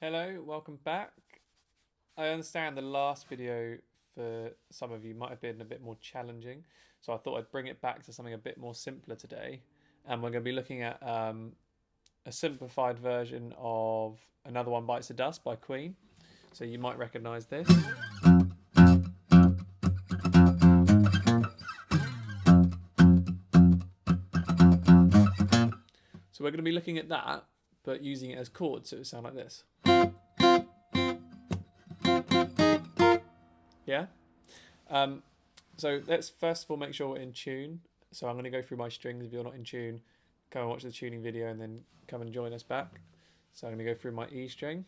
Hello, welcome back. I understand the last video for some of you might have been a bit more challenging, so I thought I'd bring it back to something a bit more simpler today. And we're going to be looking at a simplified version of Another One Bites the Dust by Queen. So you might recognise this. So we're going to be looking at that, but using it as chords, so it would sound like this. Yeah? So let's first of all make sure we're in tune. So I'm going to go through my strings. If you're not in tune, come and watch the tuning video and then come and join us back. So I'm going to go through my E string.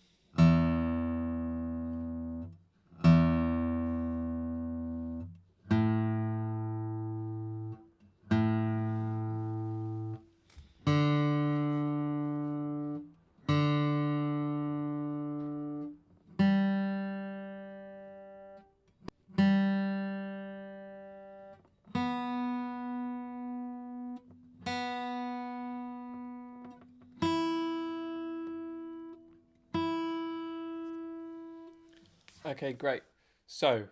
Okay, great. So,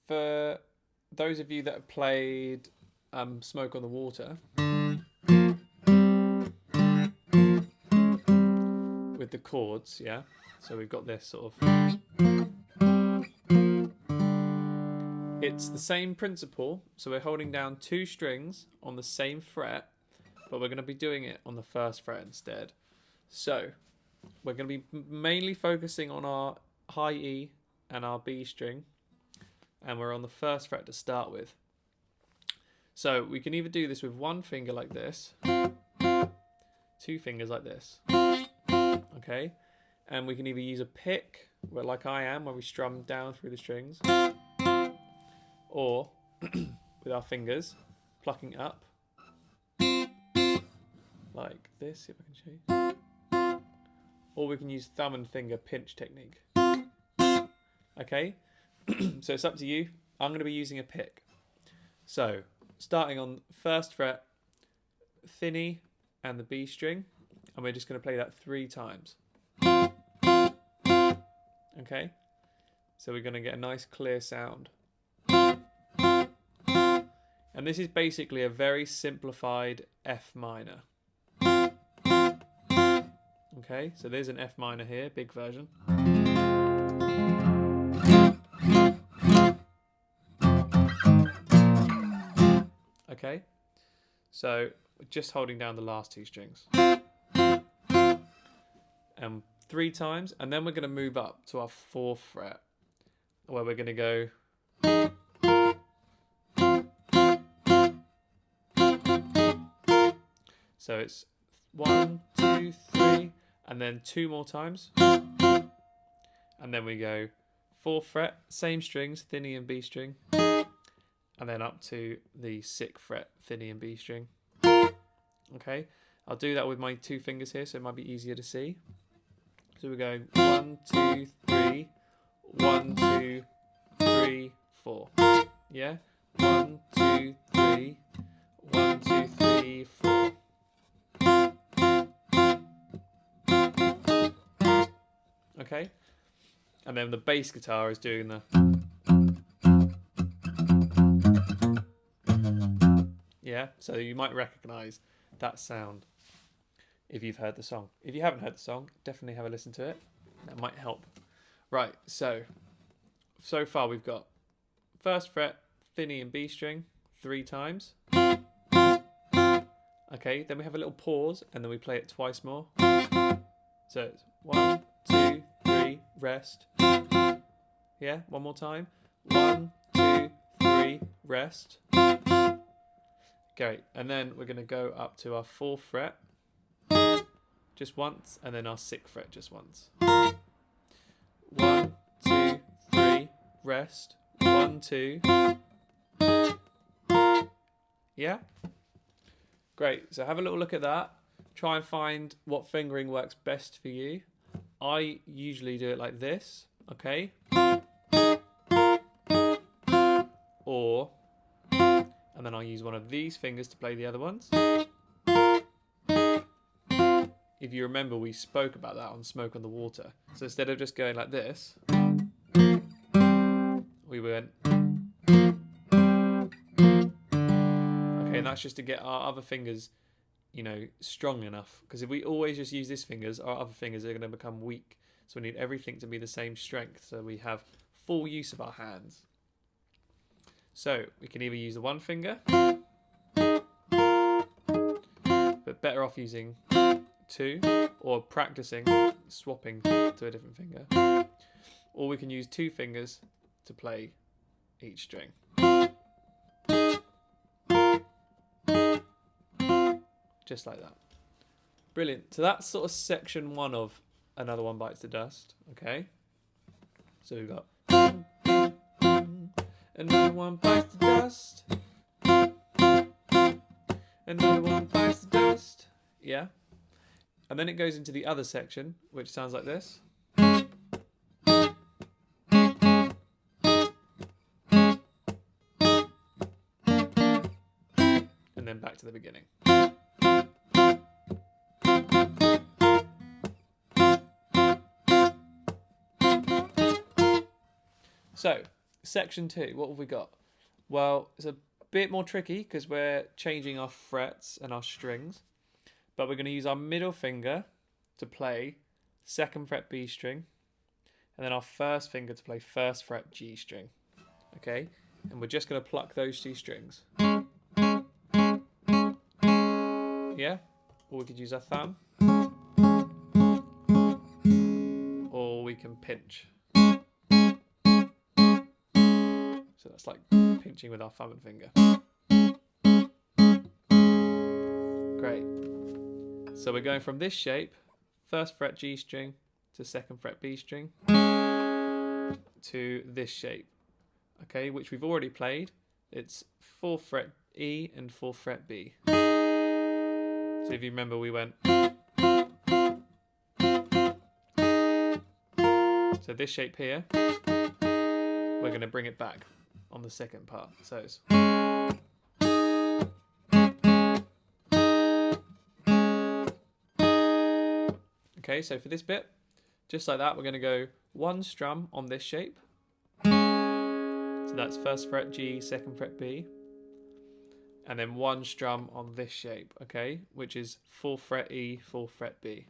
for those of you that have played Smoke on the Water with the chords, yeah? So we've got this sort of... It's the same principle, so we're holding down two strings on the same fret, but we're going to be doing it on the first fret instead. So, we're going to be mainly focusing on our high E and our B string, and we're on the first fret to start with. So we can either do this with one finger like this, two fingers like this, okay? And we can either use a pick, where like I am, where we strum down through the strings, or with our fingers, plucking up, like this, if I can show you. Or we can use thumb and finger pinch technique. Okay, so it's up to you. I'm going to be using a pick. So, starting on first fret, thin E and the B string, and we're just going to play that 3 times. Okay, so we're going to get a nice clear sound. And this is basically a very simplified F minor. Okay, so there's an F minor here, big version. Okay, so just holding down the last 2 strings. And 3 times, and then we're going to move up to our 4th fret, where we're going to go... So it's 1, 2, 3, and then 2 more times. And then we go 4th fret, same strings, thin E and B string. And then up to the 6th fret, thin E and B string. Okay, I'll do that with my 2 fingers here, so it might be easier to see. So we're going 1, 2, 3, 1, 2, 3, 4. Yeah, 1, 2, 3, 1, 2, 3, 4. Okay, and then the bass guitar is doing the... Yeah, so you might recognise that sound if you've heard the song. If you haven't heard the song, definitely have a listen to it. That might help. Right, so far we've got first fret, thin E and B string, 3 times. Okay, then we have a little pause, and then we play it twice more. So it's 1, 2, 3, rest. Yeah, one more time. 1, 2, 3, rest. Great, and then we're going to go up to our 4th fret just once, and then our 6th fret just once. 1, 2, 3, rest. 1, 2. Yeah? Great, so have a little look at that. Try and find what fingering works best for you. I usually do it like this, okay? Or... and then I'll use one of these fingers to play the other ones. if you remember, we spoke about that on Smoke on the Water. So instead of just going like this, we went. Okay, and that's just to get our other fingers, you know, strong enough. Because if we always just use these fingers, our other fingers are going to become weak. So we need everything to be the same strength, so we have full use of our hands. So we can either use the one finger, but better off using two, or practicing swapping to a different finger. Or we can use two fingers to play each string. Just like that. Brilliant. So that's sort of section one of Another One Bites the Dust. Okay. So we've got another one bites the dust. Another one bites the dust. Yeah. And then it goes into the other section, which sounds like this. And then back to the beginning. So, section 2, what have we got? Well, it's a bit more tricky because we're changing our frets and our strings. But we're going to use our middle finger to play 2nd fret B string. And then our first finger to play 1st fret G string. Okay? And we're just going to pluck those two strings. Yeah? Or we could use our thumb. Or we can pinch. So that's like pinching with our thumb and finger. Great. So we're going from this shape, 1st fret G string to 2nd fret B string, to this shape, okay, which we've already played. It's 4th fret E and 4th fret B. So if you remember, we went. So this shape here, we're going to bring it back on the second part. So it's. Okay, so for this bit, just like that, we're going to go one strum on this shape. So that's 1st fret G, 2nd fret B. And then one strum on this shape, okay, which is 4th fret E, 4th fret B.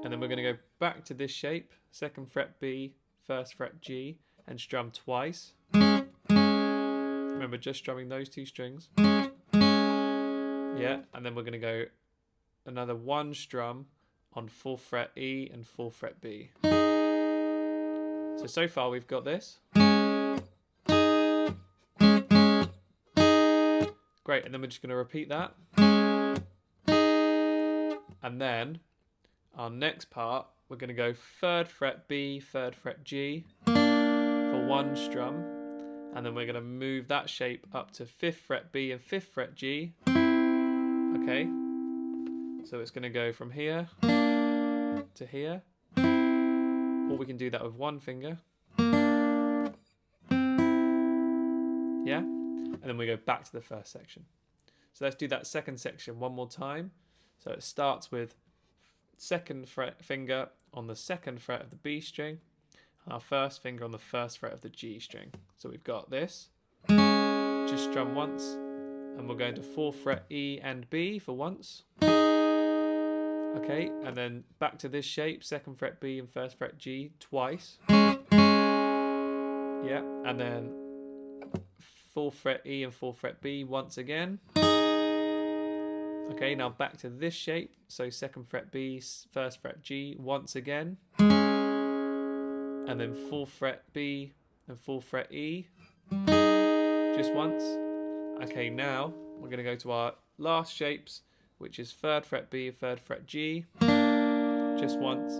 And then we're going to go back to this shape, 2nd fret B, 1st fret G, and strum twice. Remember, just strumming those two strings. Yeah, and then we're going to go another one strum on 4th fret E and 4th fret B. So far we've got this. Great, and then we're just going to repeat that. And then our next part, we're going to go 3rd fret B, 3rd fret G for one strum. And then we're going to move that shape up to 5th fret B and 5th fret G. Okay. So it's going to go from here to here. Or we can do that with one finger. Yeah? And then we go back to the first section. So let's do that second section one more time. So it starts with 2nd fret finger on the 2nd fret of the B string, and our 1st finger on the 1st fret of the G string. So we've got this. Just strum once, and we're going to 4th fret E and B for once. Okay, and then back to this shape, 2nd fret B and 1st fret G twice. Yeah, and then 4th fret E and 4th fret B once again. Okay, now back to this shape. So 2nd fret B, 1st fret G once again. And then 4th fret B and 4th fret E. Just once. Okay, now we're going to go to our last shapes, which is 3rd fret B, 3rd fret G. Just once.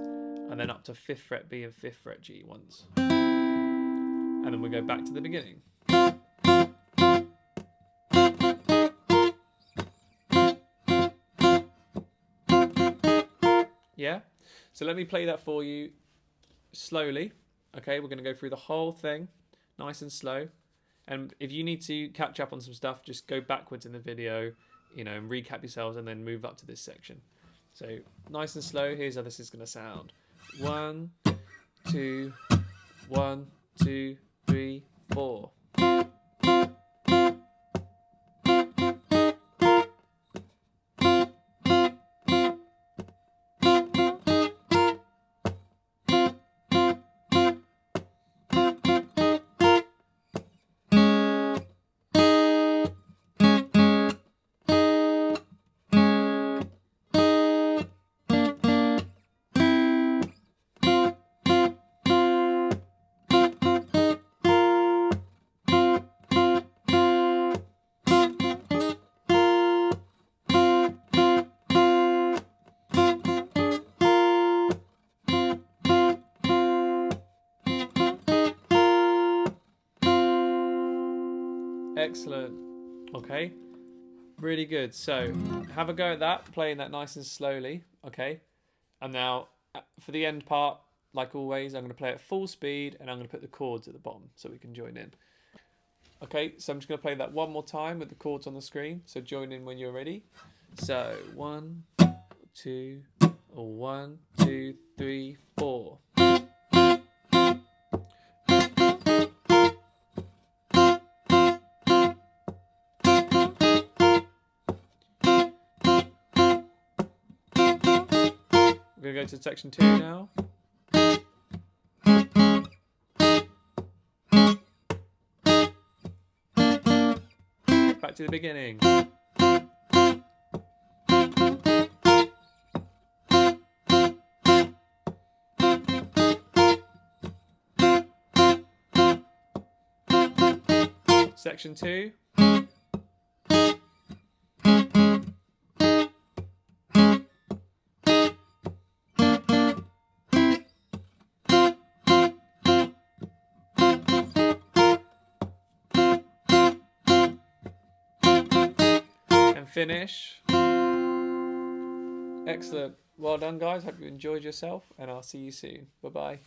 And then up to 5th fret B and 5th fret G once. And then we go back to the beginning. Yeah? So let me play that for you slowly. Okay, we're going to go through the whole thing, nice and slow. And if you need to catch up on some stuff, just go backwards in the video, you know, and recap yourselves and then move up to this section. So nice and slow. Here's how this is going to sound. 1, 2, 1, 2, 3, 4. Excellent. Okay. Really good. So have a go at that, playing that nice and slowly. Okay. And now for the end part, like always, I'm going to play at full speed and I'm going to put the chords at the bottom so we can join in. Okay, so I'm just going to play that one more time with the chords on the screen. So join in when you're ready. So 1, 2, 1, 2, 3, 4. We're going to go to section 2 now. Back to the beginning. Section 2. Finish. Excellent. Well done, guys. Hope you enjoyed yourself, and I'll see you soon. Bye bye.